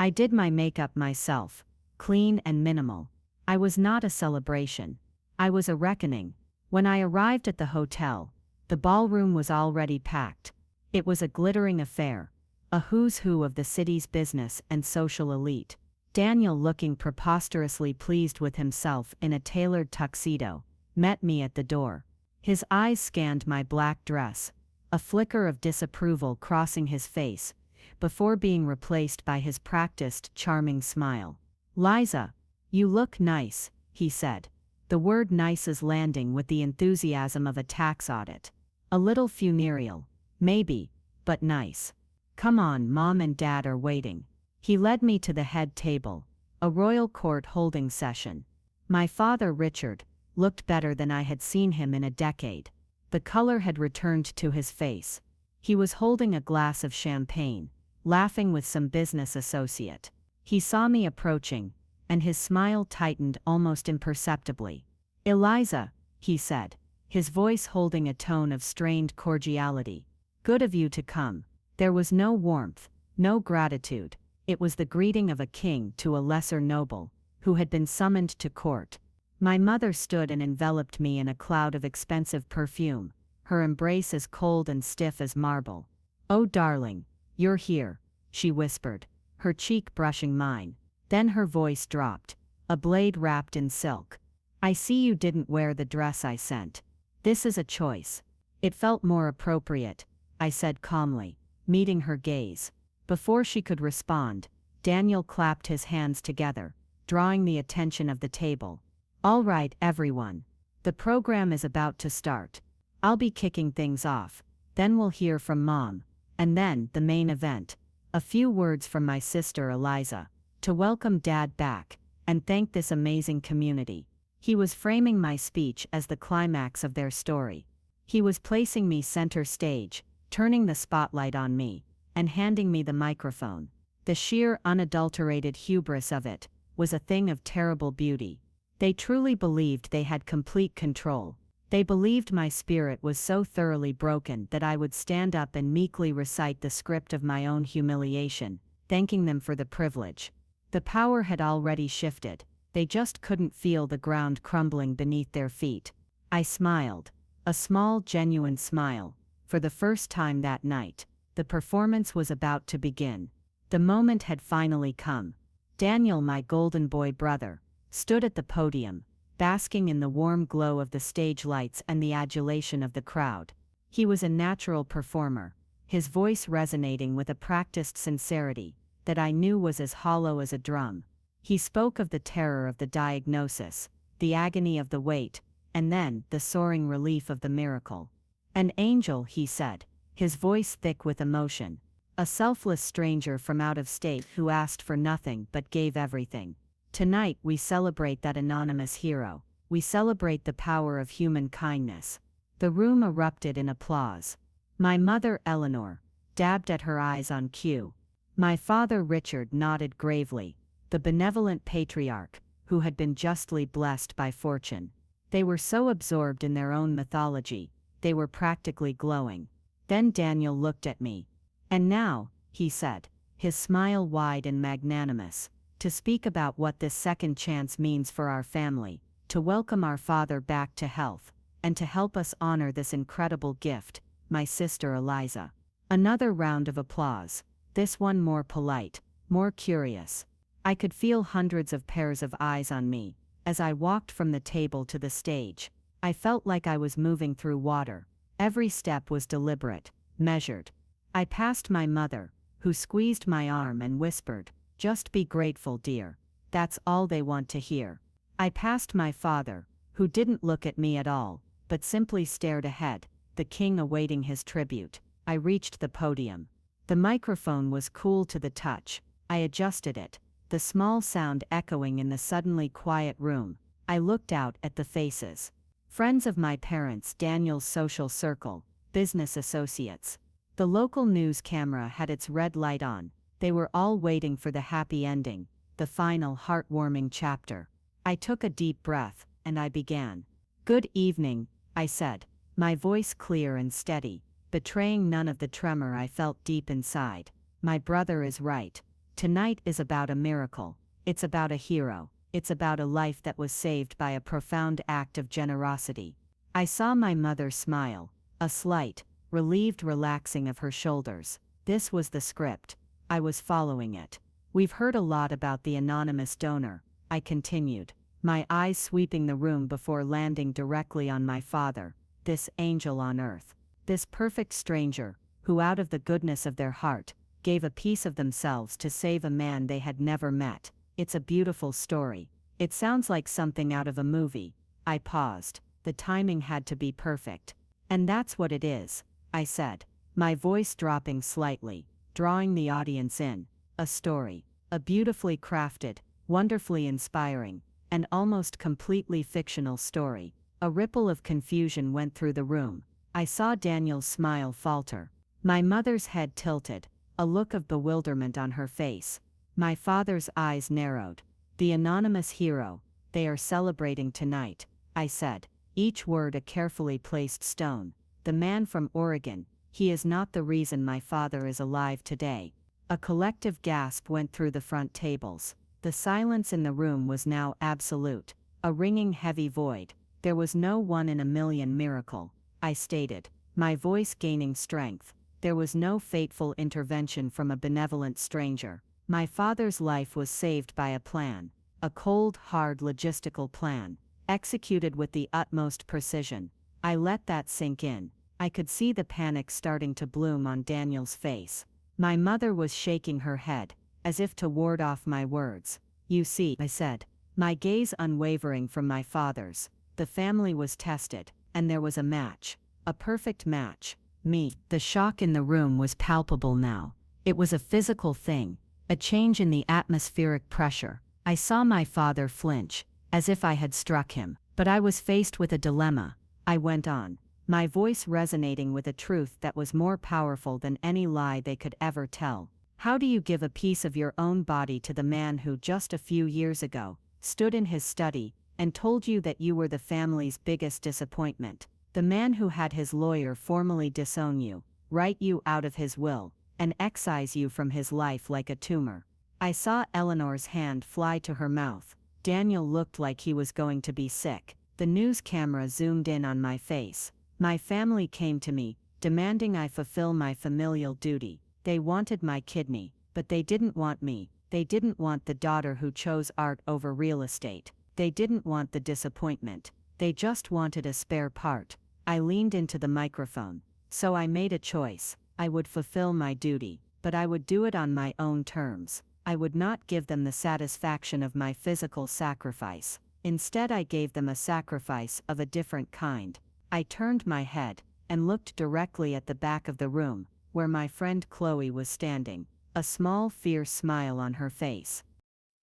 I did my makeup myself, clean and minimal. I was not a celebration. I was a reckoning. When I arrived at the hotel, the ballroom was already packed. It was a glittering affair, a who's who of the city's business and social elite. Daniel, looking preposterously pleased with himself in a tailored tuxedo, met me at the door. His eyes scanned my black dress, a flicker of disapproval crossing his face, before being replaced by his practiced, charming smile. "Liza, you look nice," he said. The word nice is landing with the enthusiasm of a tax audit. A little funereal, maybe, but nice. "Come on, Mom and Dad are waiting." He led me to the head table, a royal court holding session. My father, Richard, looked better than I had seen him in a decade. The color had returned to his face. He was holding a glass of champagne, laughing with some business associate. He saw me approaching, and his smile tightened almost imperceptibly. "Eliza," he said, his voice holding a tone of strained cordiality. "Good of you to come." There was no warmth, no gratitude. It was the greeting of a king to a lesser noble, who had been summoned to court. My mother stood and enveloped me in a cloud of expensive perfume, her embrace as cold and stiff as marble. "Oh darling, you're here," she whispered, her cheek brushing mine. Then her voice dropped, a blade wrapped in silk. "I see you didn't wear the dress I sent. This is a choice." "It felt more appropriate," I said calmly, meeting her gaze. Before she could respond, Daniel clapped his hands together, drawing the attention of the table. "All right, everyone. The program is about to start. I'll be kicking things off, then we'll hear from Mom, and then the main event. A few words from my sister Eliza, to welcome Dad back, and thank this amazing community." He was framing my speech as the climax of their story. He was placing me center stage, turning the spotlight on me, and handing me the microphone. The sheer, unadulterated hubris of it was a thing of terrible beauty. They truly believed they had complete control. They believed my spirit was so thoroughly broken that I would stand up and meekly recite the script of my own humiliation, thanking them for the privilege. The power had already shifted. They just couldn't feel the ground crumbling beneath their feet. I smiled. A small, genuine smile. For the first time that night, the performance was about to begin. The moment had finally come. Daniel, my golden boy brother, stood at the podium, basking in the warm glow of the stage lights and the adulation of the crowd. He was a natural performer, his voice resonating with a practiced sincerity that I knew was as hollow as a drum. He spoke of the terror of the diagnosis, the agony of the wait, and then the soaring relief of the miracle. "An angel," he said, his voice thick with emotion. "A selfless stranger from out of state who asked for nothing but gave everything. Tonight we celebrate that anonymous hero. We celebrate the power of human kindness." The room erupted in applause. My mother, Eleanor, dabbed at her eyes on cue. My father, Richard, nodded gravely, the benevolent patriarch, who had been justly blessed by fortune. They were so absorbed in their own mythology, they were practically glowing. Then Daniel looked at me. "And now," he said, his smile wide and magnanimous, "to speak about what this second chance means for our family, to welcome our father back to health, and to help us honor this incredible gift, my sister Eliza." Another round of applause. this one more polite, more curious. I could feel hundreds of pairs of eyes on me. As I walked from the table to the stage, I felt like I was moving through water. Every step was deliberate, measured. I passed my mother, who squeezed my arm and whispered, "Just be grateful, dear. That's all they want to hear." I passed my father, who didn't look at me at all, but simply stared ahead, the king awaiting his tribute. I reached the podium. The microphone was cool to the touch. I adjusted it, the small sound echoing in the suddenly quiet room. I looked out at the faces. Friends of my parents, Daniel's social circle, business associates. The local news camera had its red light on. They were all waiting for the happy ending, the final heartwarming chapter. I took a deep breath, and I began. "Good evening," I said, my voice clear and steady, betraying none of the tremor I felt deep inside. "My brother is right. Tonight is about a miracle. It's about a hero. It's about a life that was saved by a profound act of generosity." I saw my mother smile, a slight, relieved relaxing of her shoulders. This was the script. I was following it. "We've heard a lot about the anonymous donor," I continued, my eyes sweeping the room before landing directly on my father, this angel on earth, this perfect stranger, who out of the goodness of their heart, gave a piece of themselves to save a man they had never met. "It's a beautiful story. It sounds like something out of a movie." I paused. The timing had to be perfect. "And that's what it is," I said, my voice dropping slightly, drawing the audience in. "A story. A beautifully crafted, wonderfully inspiring, and almost completely fictional story." A ripple of confusion went through the room. I saw Daniel's smile falter. My mother's head tilted, a look of bewilderment on her face. My father's eyes narrowed. "The anonymous hero, they are celebrating tonight," I said, each word a carefully placed stone. "The man from Oregon, he is not the reason my father is alive today." A collective gasp went through the front tables. The silence in the room was now absolute, a ringing heavy void. "There was no 1 in a million miracle," I stated, my voice gaining strength. "There was no fateful intervention from a benevolent stranger. My father's life was saved by a plan, a cold, hard logistical plan, executed with the utmost precision." I let that sink in. I could see the panic starting to bloom on Daniel's face. My mother was shaking her head, as if to ward off my words. "You see," I said, my gaze unwavering from my father's, "the family was tested, and there was a match. A perfect match. Me." The shock in the room was palpable now. It was a physical thing, a change in the atmospheric pressure. I saw my father flinch, as if I had struck him. But I was faced with a dilemma. I went on, my voice resonating with a truth that was more powerful than any lie they could ever tell. "How do you give a piece of your own body to the man who just a few years ago stood in his study and told you that you were the family's biggest disappointment? The man who had his lawyer formally disown you, write you out of his will, and excise you from his life like a tumor." I saw Eleanor's hand fly to her mouth. Daniel looked like he was going to be sick. The news camera zoomed in on my face. "My family came to me, demanding I fulfill my familial duty. They wanted my kidney, but they didn't want me. They didn't want the daughter who chose art over real estate. They didn't want the disappointment. They just wanted a spare part." I leaned into the microphone. "So I made a choice. I would fulfill my duty, but I would do it on my own terms. I would not give them the satisfaction of my physical sacrifice. Instead, I gave them a sacrifice of a different kind." I turned my head and looked directly at the back of the room, where my friend Chloe was standing, a small, fierce smile on her face.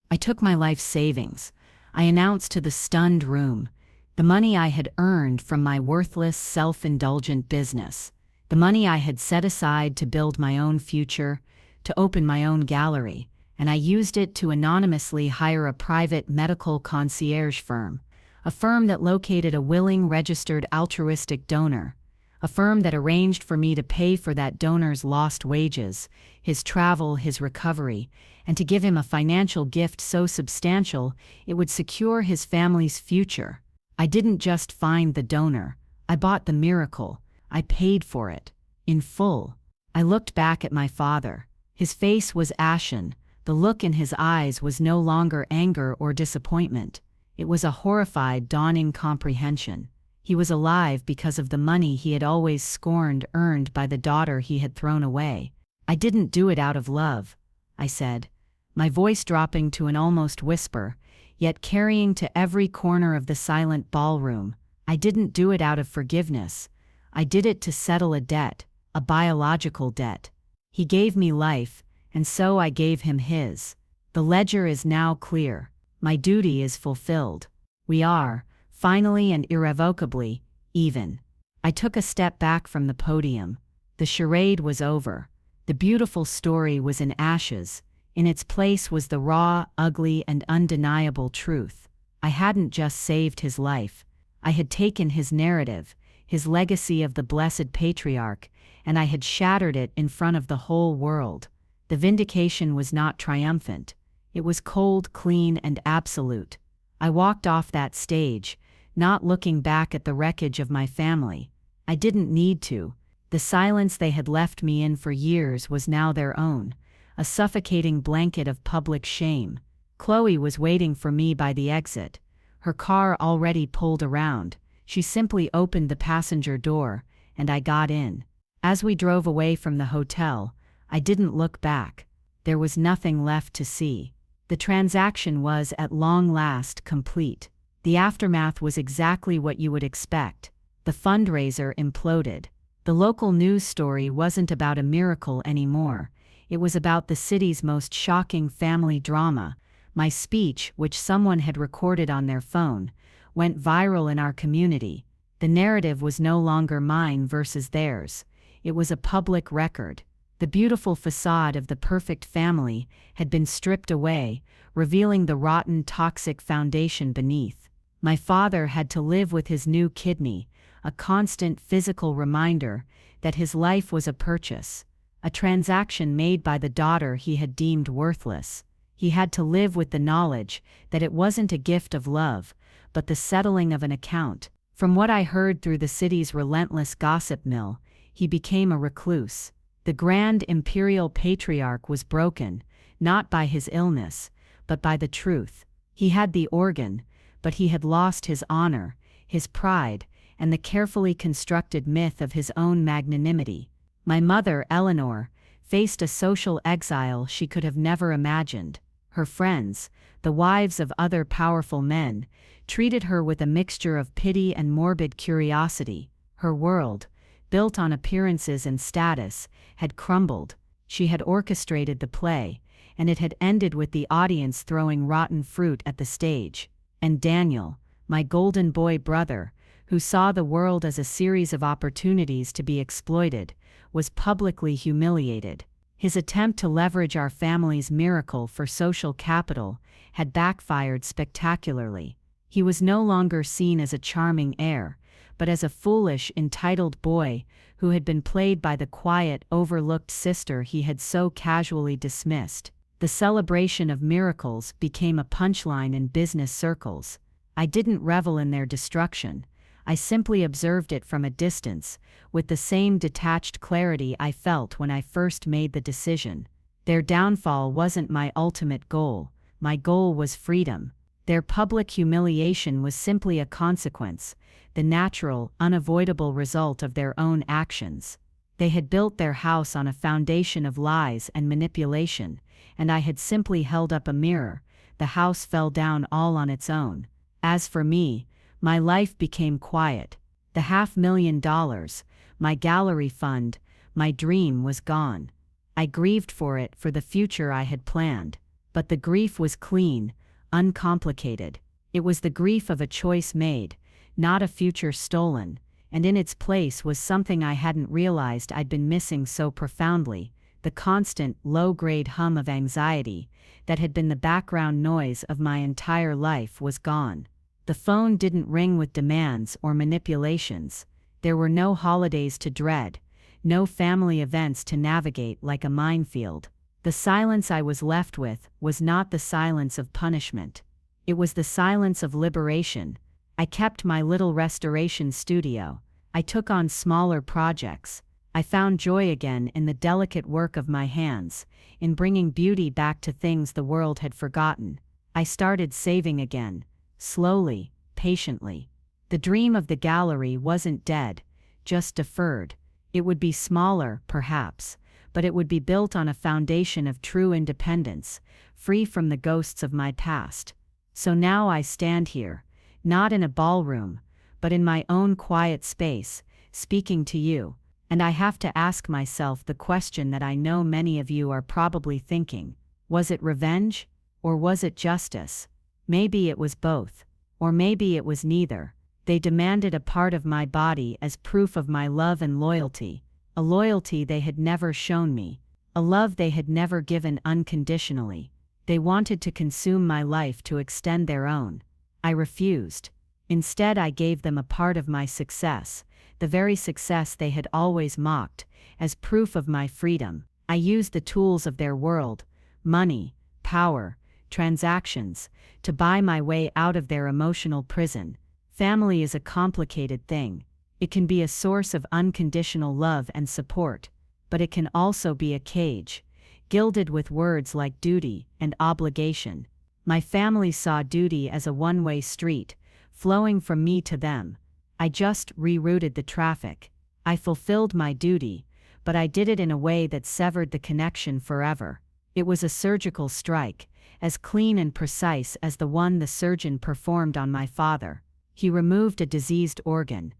"I took my life savings," I announced to the stunned room. "The money I had earned from my worthless, self-indulgent business. The money I had set aside to build my own future, to open my own gallery, and I used it to anonymously hire a private medical concierge firm, a firm that located a willing registered altruistic donor, a firm that arranged for me to pay for that donor's lost wages, his travel, his recovery, and to give him a financial gift so substantial it would secure his family's future. I didn't just find the donor, I bought the miracle. I paid for it, in full." I looked back at my father. His face was ashen. The look in his eyes was no longer anger or disappointment. It was a horrified, dawning comprehension. He was alive because of the money he had always scorned earned by the daughter he had thrown away. "I didn't do it out of love," I said, my voice dropping to an almost whisper, yet carrying to every corner of the silent ballroom. "I didn't do it out of forgiveness. I did it to settle a debt, a biological debt. He gave me life, and so I gave him his. The ledger is now clear. My duty is fulfilled. We are, finally and irrevocably, even." I took a step back from the podium. The charade was over. The beautiful story was in ashes. In its place was the raw, ugly, and undeniable truth. I hadn't just saved his life. I had taken his narrative, his legacy of the blessed patriarch, and I had shattered it in front of the whole world. The vindication was not triumphant. It was cold, clean, and absolute. I walked off that stage, not looking back at the wreckage of my family. I didn't need to. The silence they had left me in for years was now their own, a suffocating blanket of public shame. Chloe was waiting for me by the exit, her car already pulled around. She simply opened the passenger door, and I got in. As we drove away from the hotel, I didn't look back. There was nothing left to see. The transaction was at long last complete. The aftermath was exactly what you would expect. The fundraiser imploded. The local news story wasn't about a miracle anymore. It was about the city's most shocking family drama. My speech, which someone had recorded on their phone, went viral in our community. The narrative was no longer mine versus theirs. It was a public record. The beautiful facade of the perfect family had been stripped away, revealing the rotten, toxic foundation beneath. My father had to live with his new kidney, a constant physical reminder that his life was a purchase, a transaction made by the daughter he had deemed worthless. He had to live with the knowledge that it wasn't a gift of love, but the settling of an account. From what I heard through the city's relentless gossip mill, he became a recluse. The grand imperial patriarch was broken, not by his illness, but by the truth. He had the organ, but he had lost his honor, his pride, and the carefully constructed myth of his own magnanimity. My mother, Eleanor, faced a social exile she could have never imagined. Her friends, the wives of other powerful men, treated her with a mixture of pity and morbid curiosity. Her world, built on appearances and status, had crumbled. She had orchestrated the play, and it had ended with the audience throwing rotten fruit at the stage. And Daniel, my golden boy brother, who saw the world as a series of opportunities to be exploited, was publicly humiliated. His attempt to leverage our family's miracle for social capital had backfired spectacularly. He was no longer seen as a charming heir, but as a foolish, entitled boy who had been played by the quiet, overlooked sister he had so casually dismissed. The celebration of miracles became a punchline in business circles. I didn't revel in their destruction. I simply observed it from a distance, with the same detached clarity I felt when I first made the decision. Their downfall wasn't my ultimate goal. My goal was freedom. Their public humiliation was simply a consequence, the natural, unavoidable result of their own actions. They had built their house on a foundation of lies and manipulation, and I had simply held up a mirror. The house fell down all on its own. As for me, my life became quiet. The $500,000, my gallery fund, my dream was gone. I grieved for it, for the future I had planned. But the grief was clean, uncomplicated. It was the grief of a choice made, not a future stolen, and in its place was something I hadn't realized I'd been missing so profoundly: the constant, low-grade hum of anxiety that had been the background noise of my entire life was gone. The phone didn't ring with demands or manipulations. There were no holidays to dread, no family events to navigate like a minefield. The silence I was left with was not the silence of punishment. It was the silence of liberation. I kept my little restoration studio. I took on smaller projects. I found joy again in the delicate work of my hands, in bringing beauty back to things the world had forgotten. I started saving again, slowly, patiently. The dream of the gallery wasn't dead, just deferred. It would be smaller, perhaps, but it would be built on a foundation of true independence, free from the ghosts of my past. So now I stand here, not in a ballroom, but in my own quiet space, speaking to you, and I have to ask myself the question that I know many of you are probably thinking: was it revenge? Or was it justice? Maybe it was both. Or maybe it was neither. They demanded a part of my body as proof of my love and loyalty, a loyalty they had never shown me, a love they had never given unconditionally. They wanted to consume my life to extend their own. I refused. Instead, I gave them a part of my success, the very success they had always mocked, as proof of my freedom. I used the tools of their world, money, power, transactions, to buy my way out of their emotional prison. Family is a complicated thing. It can be a source of unconditional love and support, but it can also be a cage, gilded with words like duty and obligation. My family saw duty as a one-way street, flowing from me to them. I just rerouted the traffic. I fulfilled my duty, but I did it in a way that severed the connection forever. It was a surgical strike, as clean and precise as the one the surgeon performed on my father. He removed a diseased organ.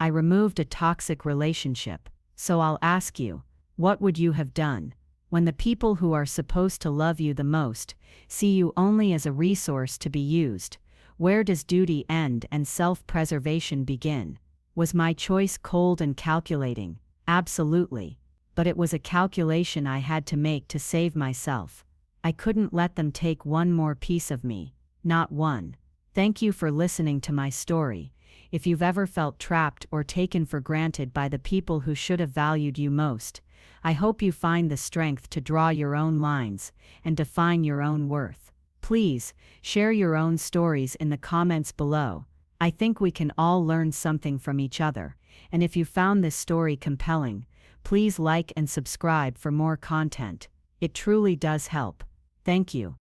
I removed a toxic relationship. So I'll ask you, what would you have done? When the people who are supposed to love you the most see you only as a resource to be used, where does duty end and self-preservation begin? Was my choice cold and calculating? Absolutely. But it was a calculation I had to make to save myself. I couldn't let them take one more piece of me. Not one. Thank you for listening to my story. If you've ever felt trapped or taken for granted by the people who should have valued you most, I hope you find the strength to draw your own lines and define your own worth. Please, share your own stories in the comments below. I think we can all learn something from each other, and if you found this story compelling, please like and subscribe for more content. It truly does help. Thank you.